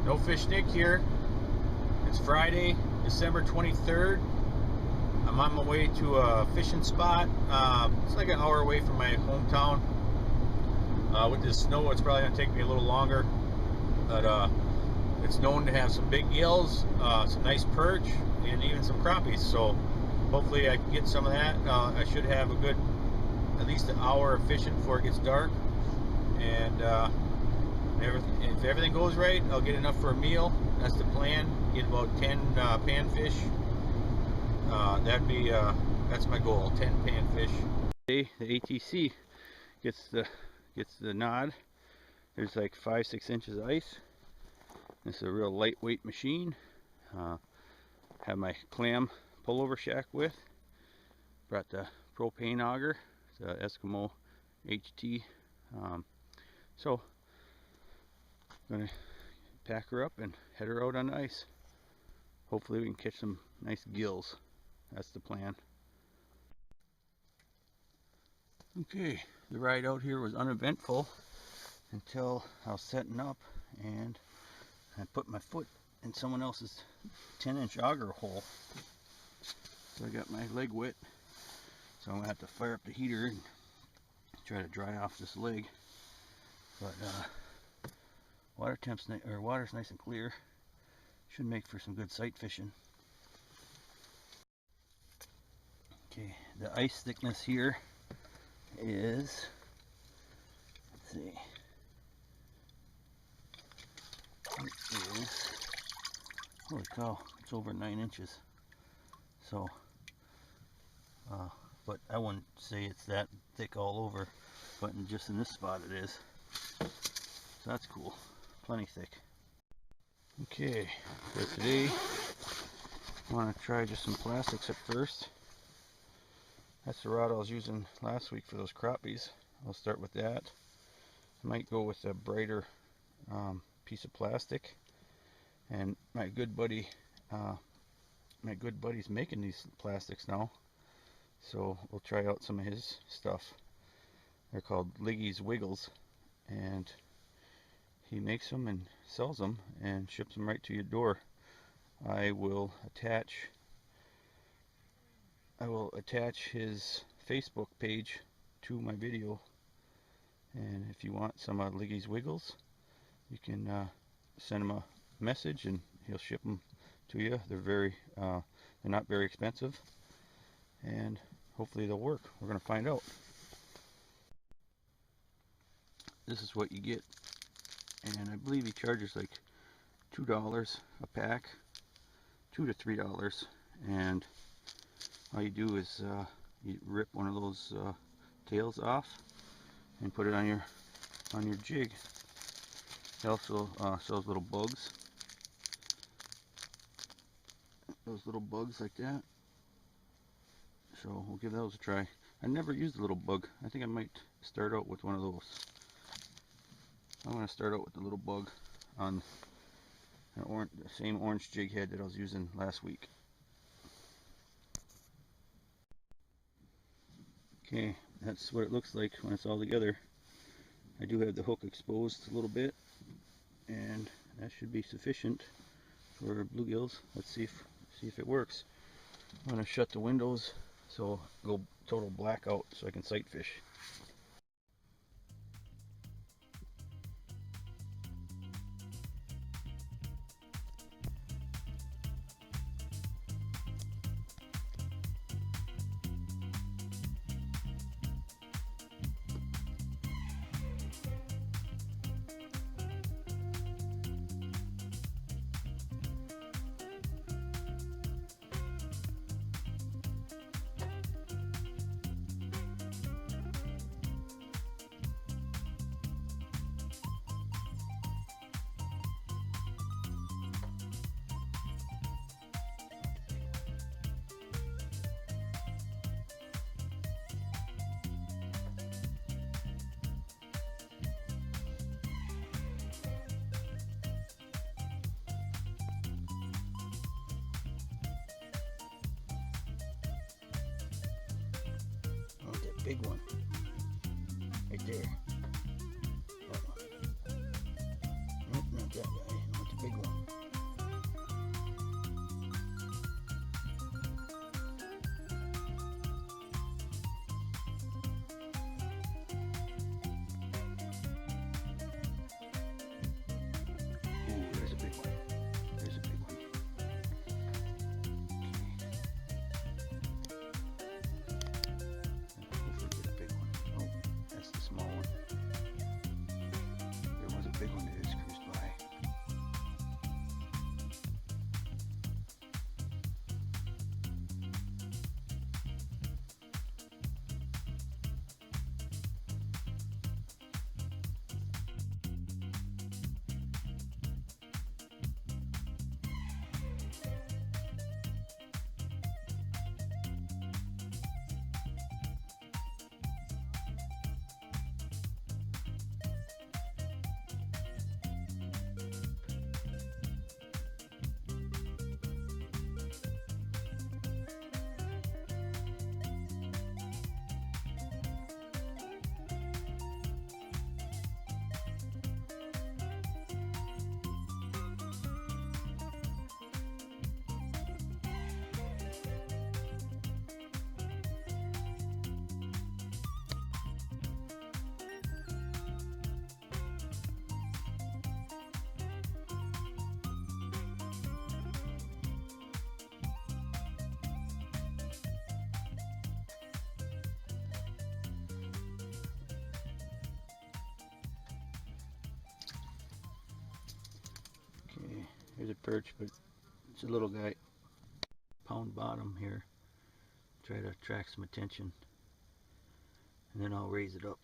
No Fish Nick here. It's Friday, December 23rd. I'm on my way to a fishing spot. It's like an hour away from my hometown. With this snow, it's probably going to take me a little longer. But it's known to have some big gills, some nice perch, and even some crappies. So hopefully I can get some of that. I should have a good, at least an hour of fishing before it gets dark. And if everything goes right, I'll get enough for a meal. That's the plan. Get about 10 panfish. That's my goal. 10 panfish. The ATC gets the nod. There's like 5-6 inches of ice. This is a real lightweight machine. Have my clam pullover shack with. Brought the propane auger, the Eskimo HT. So I'm gonna pack her up and head her out on the ice. Hopefully we can catch some nice gills. That's the plan. Okay, the ride out here was uneventful until I was setting up and I put my foot in someone else's 10-inch auger hole. So I got my leg wet. So I'm gonna have to fire up the heater and try to dry off this leg. But water's nice and clear. Should make for some good sight fishing. Okay, the ice thickness here is, let's see, it is, holy cow, it's over 9 inches. So, but I wouldn't say it's that thick all over, but just in this spot it is. So that's cool, plenty thick. Okay, so today I want to try just some plastics at first. That's the rod I was using last week for those crappies. I'll start with that. I might go with a brighter piece of plastic. And my good buddy's making these plastics now, so we'll try out some of his stuff. They're called Liggy's Wiggles, and he makes them and sells them and ships them right to your door. I will attach his Facebook page to my video, and if you want some of Liggy's Wiggles, you can send him a message and he'll ship them to you. They're not very expensive, and hopefully they'll work. We're gonna find out. This is what you get, and I believe he charges like $2 a pack, $2 to $3, and all you do is you rip one of those tails off and put it on your jig. He also sells little bugs, those little bugs like that. So we'll give those a try. I never used a little bug. I think I might start out with one of those. I'm going to start out with the little bug on the same orange jig head that I was using last week. Okay, that's what it looks like when it's all together. I do have the hook exposed a little bit, and that should be sufficient for bluegills. Let's see if it works. I'm going to shut the windows so go total blackout so I can sight fish. Big one right there. That one. Nope, not that guy. I want the big one. Here's a perch, but it's a little guy. Pound bottom here. Try to attract some attention. And then I'll raise it up.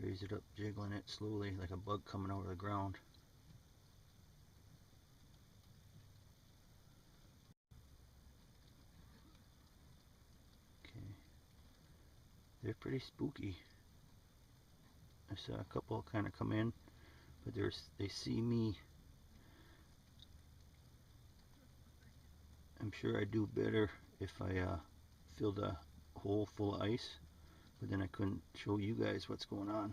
Raise it up, jiggling it slowly like a bug coming out of the ground. Okay. They're pretty spooky. I saw a couple kind of come in, but they see me. I'm sure I'd do better if I filled a hole full of ice, but then I couldn't show you guys what's going on.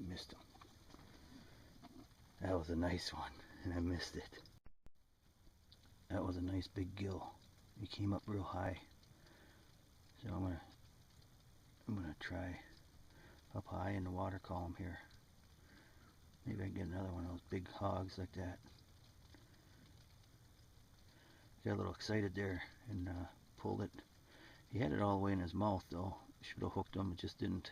Missed him. That was a nice one, and I missed it. That was a nice big gill. He came up real high. So I'm gonna try up high in the water column here. Maybe I can get another one of those big hogs like that. Got a little excited there and pulled it. He had it all the way in his mouth though. Should have hooked him, it just didn't.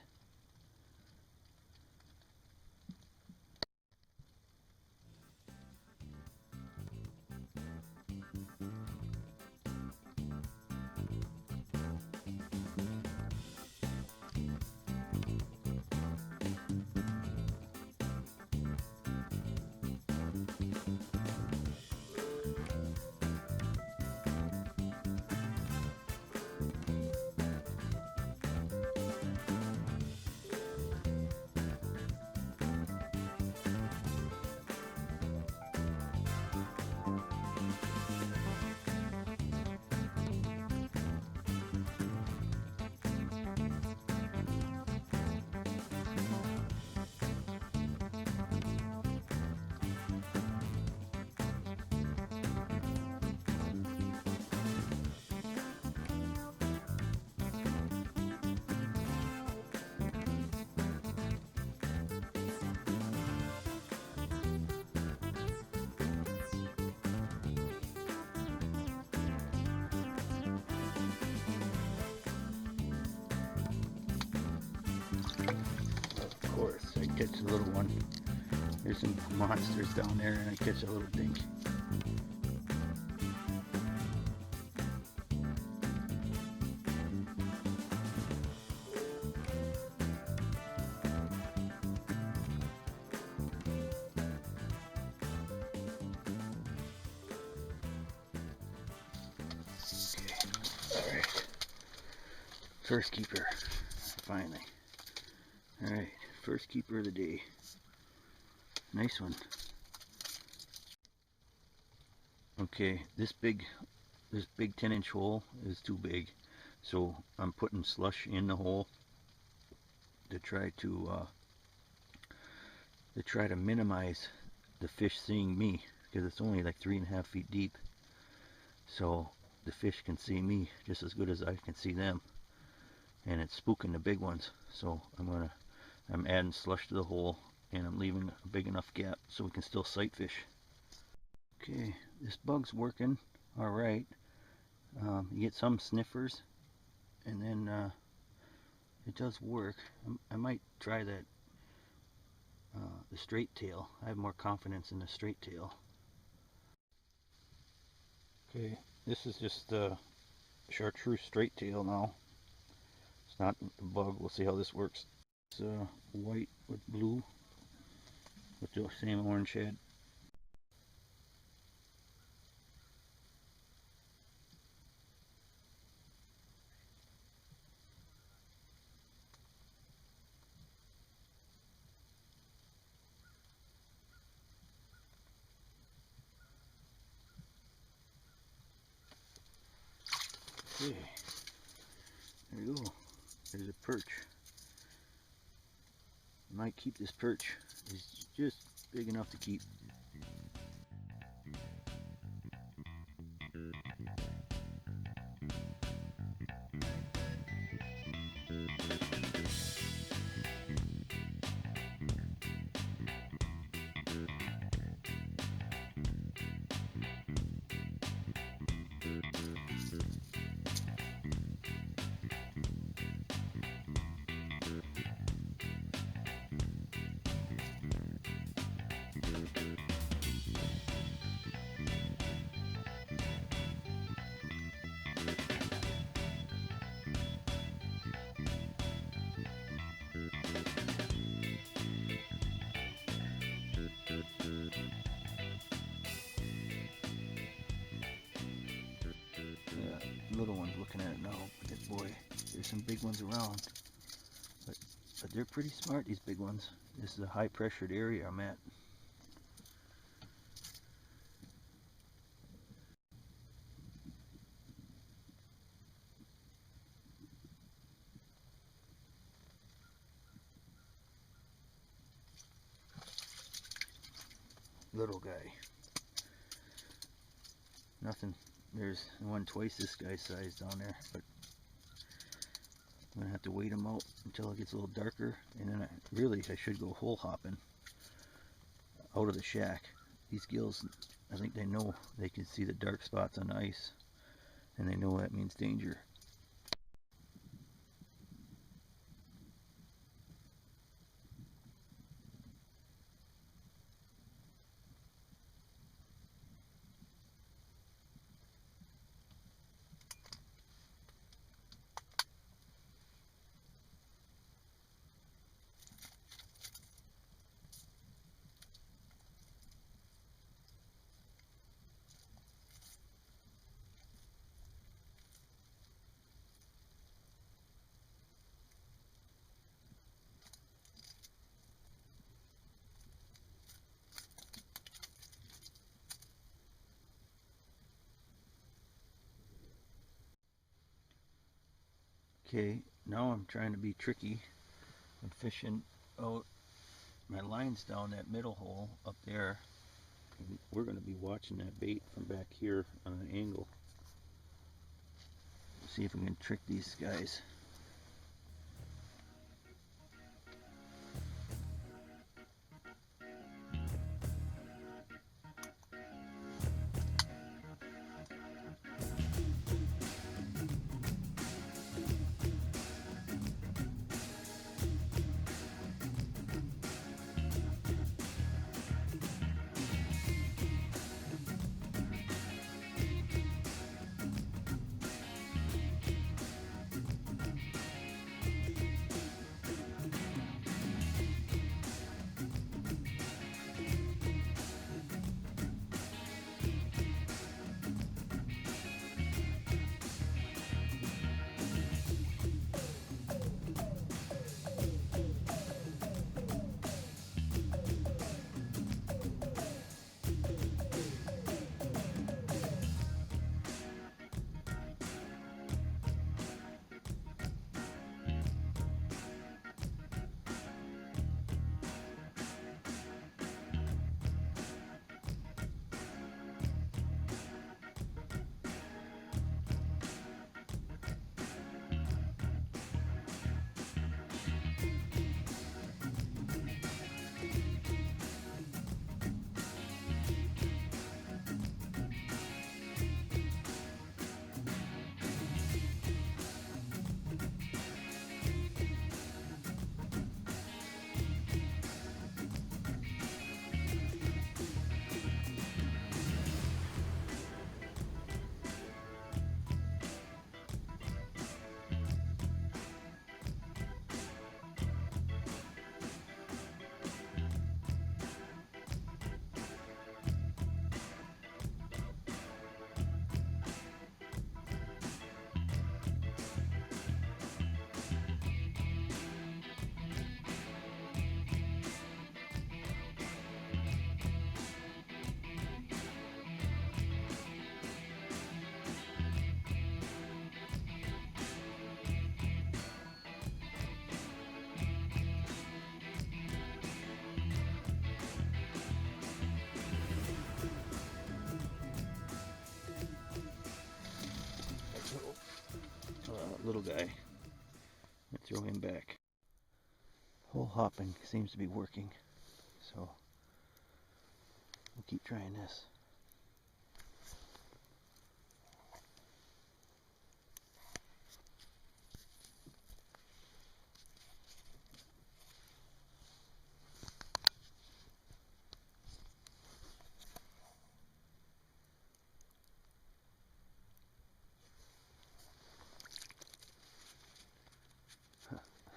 Of course, I catch a little one. There's some monsters down there and I catch a little dink. Alright. First keeper. Finally. Alright, first keeper of the day. Nice one. Okay, this big 10-inch hole is too big. So I'm putting slush in the hole to try to minimize the fish seeing me, because it's only like 3.5 feet deep. So the fish can see me just as good as I can see them, and it's spooking the big ones. So I'm adding slush to the hole, and I'm leaving a big enough gap so we can still sight fish. Okay, this bug's working all right. You get some sniffers, and then it does work. I might try that the straight tail. I have more confidence in the straight tail. Okay, this is just a chartreuse straight tail now. It's not a bug. We'll see how this works. It's white with blue with the same orange head. Okay, there you go. There's a perch. I might keep this perch. It's just big enough to keep. boy, there's some big ones around. But they're pretty smart, these big ones. This is a high pressured area I'm at. Little guy. Nothing. There's one twice this guy's size down there, but I'm gonna have to wait him out until it gets a little darker, and then I should go hole hopping out of the shack. These gills, I think they know, they can see the dark spots on the ice, and they know that means danger. Okay, now I'm trying to be tricky. I'm fishing out my lines down that middle hole up there. And we're going to be watching that bait from back here on an angle. See if we can trick these guys. Little guy. Let's throw him back. Hole hopping seems to be working, so we'll keep trying this.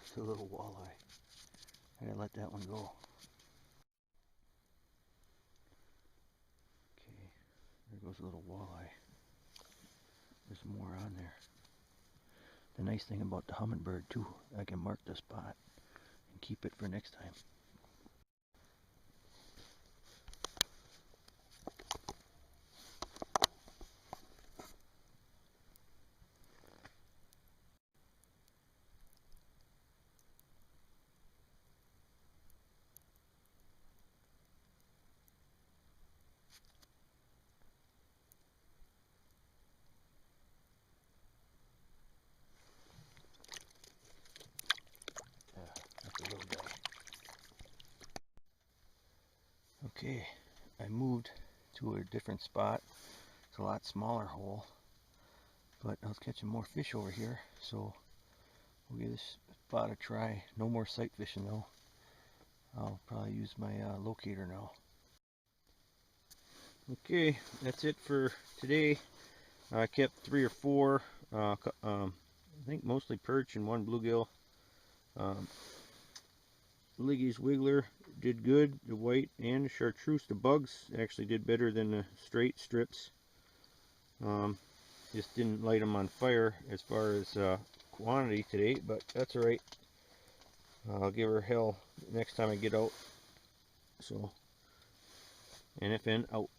It's a little walleye. I gotta let that one go. Okay, there goes a little walleye. There's more on there. The nice thing about the hummingbird too, I can mark the spot and keep it for next time. That's a little guy. Okay, I moved to a different spot. It's a lot smaller hole, but I was catching more fish over here, so we'll give this spot a try. No more sight fishing though. I'll probably use my locator now. Okay, that's it for today. I kept 3 or 4, I think mostly perch and 1 bluegill. Liggy's wiggler did good. The white and the chartreuse, the bugs actually did better than the straight strips. Just didn't light them on fire as far as quantity today, but that's alright. I'll give her hell next time I get out. So, NFN out.